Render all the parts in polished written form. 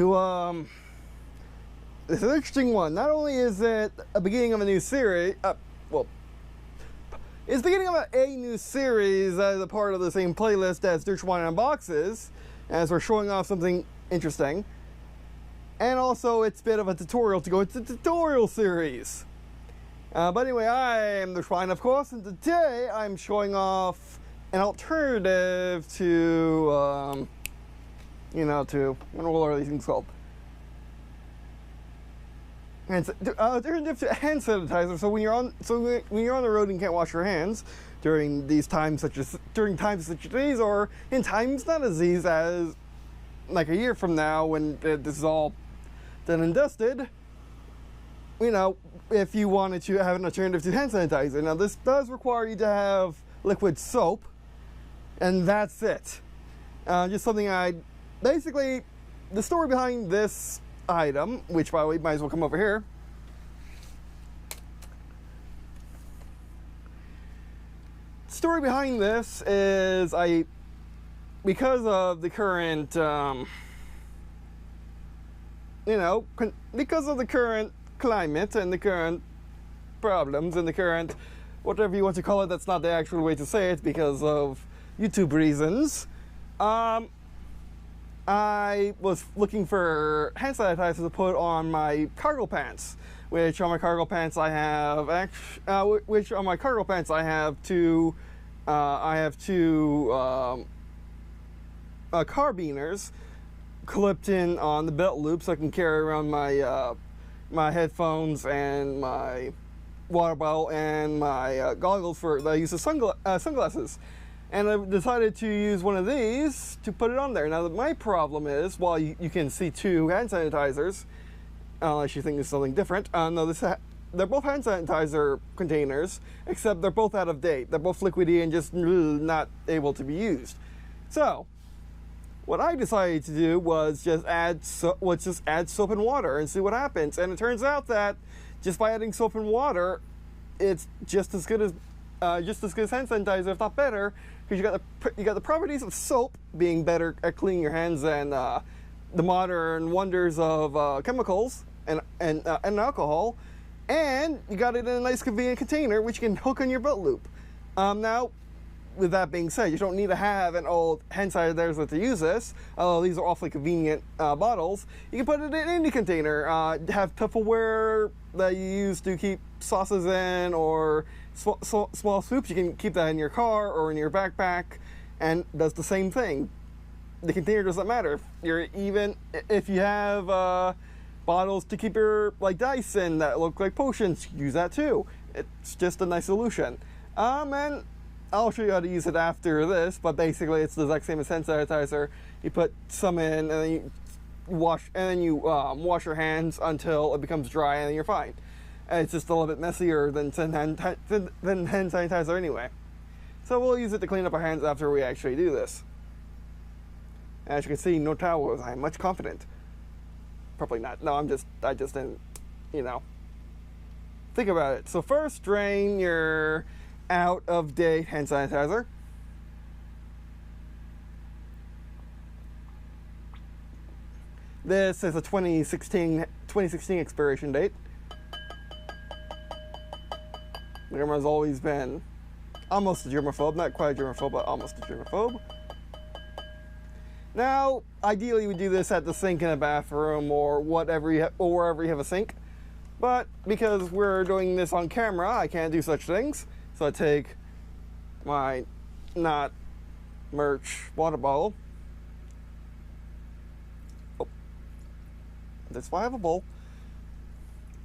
to it's an interesting one. Not only is it a beginning of a new series, well, it's the beginning of a new series as a part of the same playlist as Der999 Unboxes, as we're showing off something interesting. And also, it's a bit of a tutorial to go into the tutorial series. But anyway, I am Der999, of course, and today I'm showing off an alternative to, what are these things called? Alternative to hand sanitizer. So when you're on the road and can't wash your hands during times such as these, or in times not as these as like a year from now when this is all done and dusted, if you wanted to have an alternative to hand sanitizer. Now this does require you to have liquid soap, and that's it. Just something basically, the story behind this item, which by the way might as well come over here. The story behind this is because of the current because of the current climate and the current problems and the current whatever you want to call it, that's not the actual way to say it because of YouTube reasons. I was looking for hand sanitizer to put on my cargo pants, which on my cargo pants I have two carbiners clipped in on the belt loop, so I can carry around my my headphones and my water bottle and my goggles that I use as sunglasses. And I decided to use one of these to put it on there. Now, my problem is, while you can see two hand sanitizers, unless you think it's something different, no, they're both hand sanitizer containers, except they're both out of date. They're both liquidy and just not able to be used. So, what I decided to do was just add soap and water and see what happens. And it turns out that just by adding soap and water, it's just as good as hand sanitizer, if not better, because you got the properties of soap being better at cleaning your hands than the modern wonders of chemicals and alcohol, and you got it in a nice convenient container which you can hook on your belt loop. Now, with that being said, you don't need to have an old hand sanitizer to use this. Although these are awfully convenient bottles, you can put it in any container. Have Tupperware that you use to keep sauces in, or small soups. You can keep that in your car or in your backpack, and does the same thing. The container doesn't matter. If you have bottles to keep your dice in that look like potions, use that too. It's just a nice solution. And I'll show you how to use it after this, but basically it's the exact same as hand sanitizer. You put some in, and then you wash your hands until it becomes dry, and then you're fine. And it's just a little bit messier than hand sanitizer anyway. So we'll use it to clean up our hands after we actually do this. As you can see, no towels. I'm much confident. Probably not. No, I just didn't, think about it. So first, drain your out-of-date hand sanitizer. This is a 2016 expiration date. Grandma's always been almost a germaphobe, not quite a germaphobe, but almost a germaphobe. Now, ideally, we do this at the sink in a bathroom or wherever you have a sink. But because we're doing this on camera, I can't do such things. So I take my not merch water bottle. Oh, that's why I have a bowl.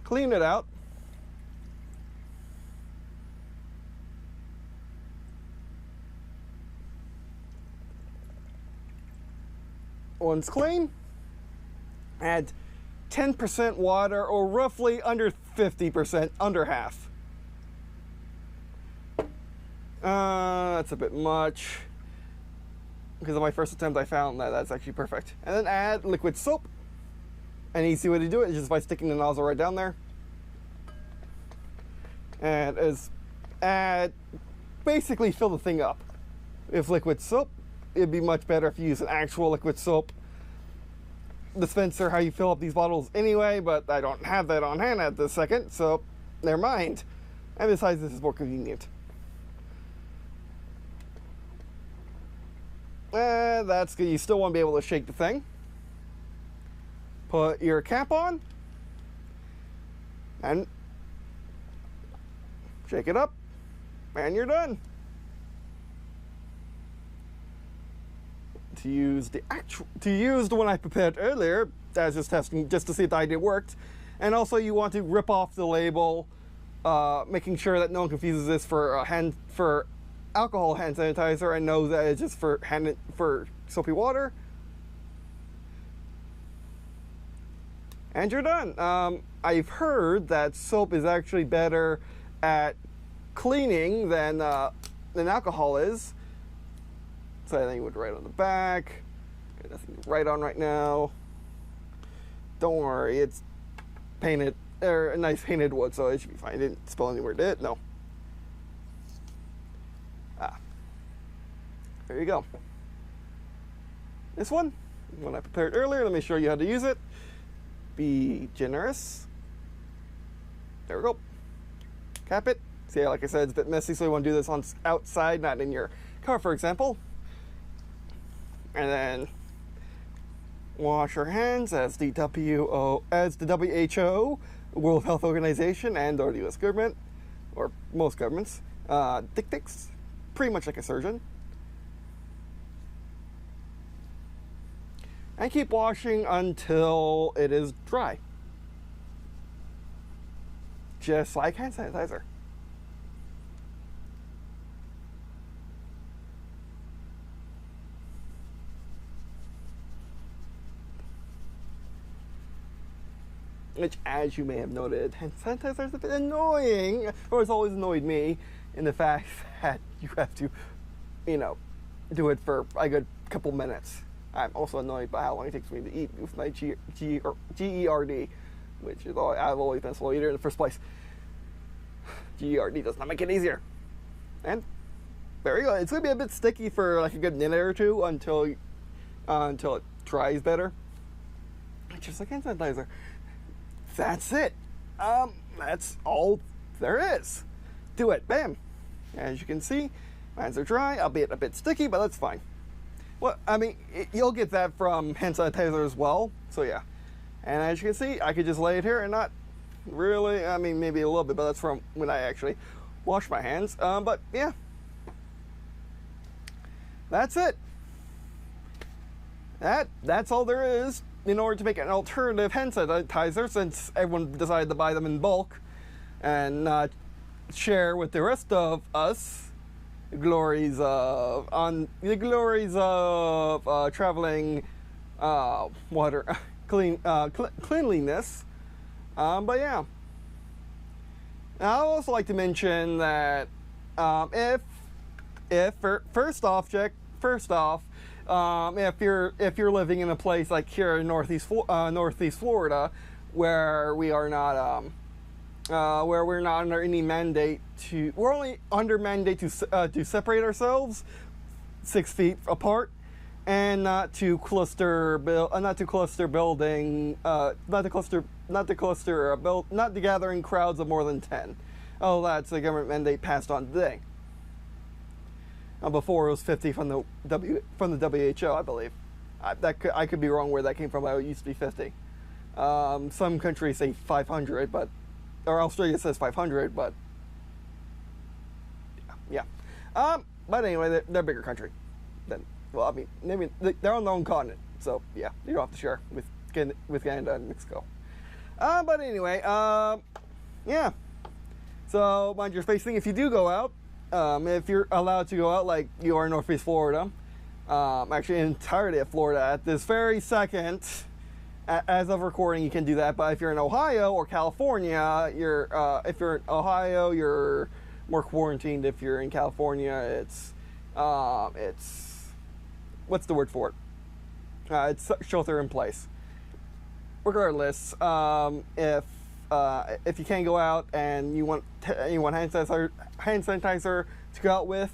Clean it out. Once clean, add 10% water, or roughly under 50%, under half. That's a bit much. Because of my first attempt, I found that that's actually perfect. And then add liquid soap. An easy way to do it is just by sticking the nozzle right down there. And basically fill the thing up. If liquid soap, it'd be much better if you use an actual liquid soap. dispenser how you fill up these bottles anyway, but I don't have that on hand at this second, so never mind. And besides, this is more convenient. That's good. You still want to be able to shake the thing. Put your cap on. And shake it up. And you're done. To use the one I prepared earlier, I was just testing just to see if the idea worked. And also you want to rip off the label, making sure that no one confuses this for alcohol hand sanitizer and knows that it's just for soapy water. And you're done. I've heard that soap is actually better at cleaning than alcohol is. So I think it would write on the back. Got nothing to write on right now. Don't worry, it's painted, or a nice painted wood, so it should be fine. I didn't spill anywhere, did it? No. There you go. This one I prepared earlier. Let me show you how to use it. Be generous. There we go. Cap it. See, like I said, it's a bit messy, so you want to do this on outside, not in your car, for example. And then wash your hands as the WHO, World Health Organization, and or the U.S. government, or most governments, dictates, pretty much like a surgeon. And keep washing until it is dry. Just like hand sanitizer. Which, as you may have noted, hand sanitizer is a bit annoying, or it's always annoyed me, in the fact that you have to, do it for a good couple minutes. I'm also annoyed by how long it takes me to eat with my GERD, which is I've always been a slow eater in the first place. GERD does not make it easier. And there you go. It's going to be a bit sticky for like a good minute or two until it dries better. Just like hand sanitizer. That's it. That's all there is. Do it. Bam. As you can see, my hands are dry, albeit a bit sticky, but that's fine. Well, I mean, you'll get that from hand sanitizer as well. So yeah. And as you can see, I could just lay it here and not really, I mean, maybe a little bit, but that's from when I actually wash my hands. But yeah. That's it. That's all there is in order to make an alternative hand sanitizer, since everyone decided to buy them in bulk and not share with the rest of us the glories of traveling cleanliness. But yeah, I'd also like to mention that first off, if you're living in a place like here in Northeast Florida, where we're not under any mandate we're only under mandate to separate ourselves 6 feet apart, and not to gathering crowds of more than 10. Oh, that's a government mandate passed on today. Before it was 50 from the WHO, I believe. I could be wrong where that came from. It used to be 50. Some countries say 500, or Australia says 500, but yeah. But anyway, they're a bigger country. Well, I mean, maybe they're on their own continent, so yeah, you don't have to share with Canada and Mexico. But anyway, yeah. So mind your spacing if you do go out. If you're allowed to go out, like you are in Northeast Florida, actually the entirety of Florida at this very second, as of recording, you can do that. But if you're in Ohio or California, if you're in Ohio, you're more quarantined. If you're in California, it's what's the word for it? It's shelter in place. Regardless, if you can't go out and you want hand sanitizer to go out with,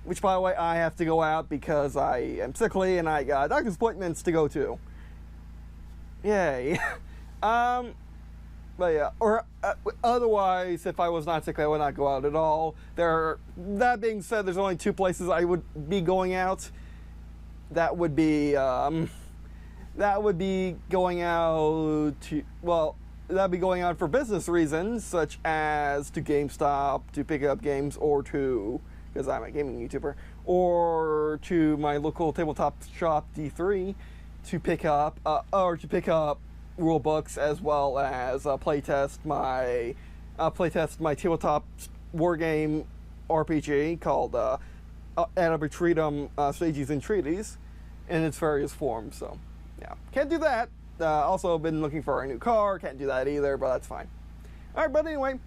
which by the way, I have to go out because I am sickly and I got doctor's appointments to go to. Yay. But yeah, or otherwise, if I was not sick, I would not go out at all. That being said, there's only 2 places I would be going out. That would be going out to, well, that'd be going out for business reasons, such as to GameStop to pick up games, or to, because I'm a gaming YouTuber, or to my local tabletop shop D3 to pick up rule books, as well as playtest my tabletop war game RPG called Ad Arbitratum Stages and Treaties in its various forms. So yeah, can't do that. Also been looking for a new car, can't do that either, but that's fine. Alright, but anyway,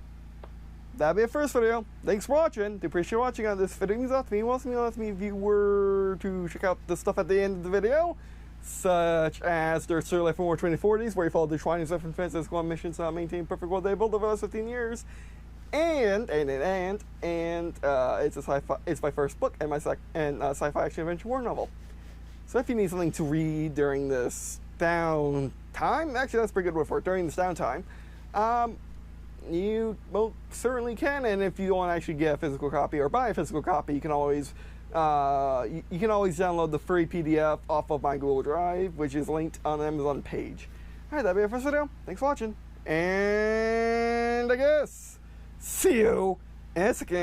that'll be it for this video. Thanks for watching. Do appreciate watching on this video. It means a lot to me. It also means a lot to me if you were to check out the stuff at the end of the video, such as their Story Life for War 2040s, where you follow the Shriners of Defense as one mission to maintain perfect world they built over the last 15 years. And it's my first book and my sci-fi action adventure war novel. So if you need something to read during this downtime, actually that's a pretty good word for it, during this downtime, you most certainly can. And if you want to actually get a physical copy or buy a physical copy, you can always download the free PDF off of my Google Drive, which is linked on the Amazon page. Alright, that'll be it for this video. Thanks for watching. And I guess, see you in a second.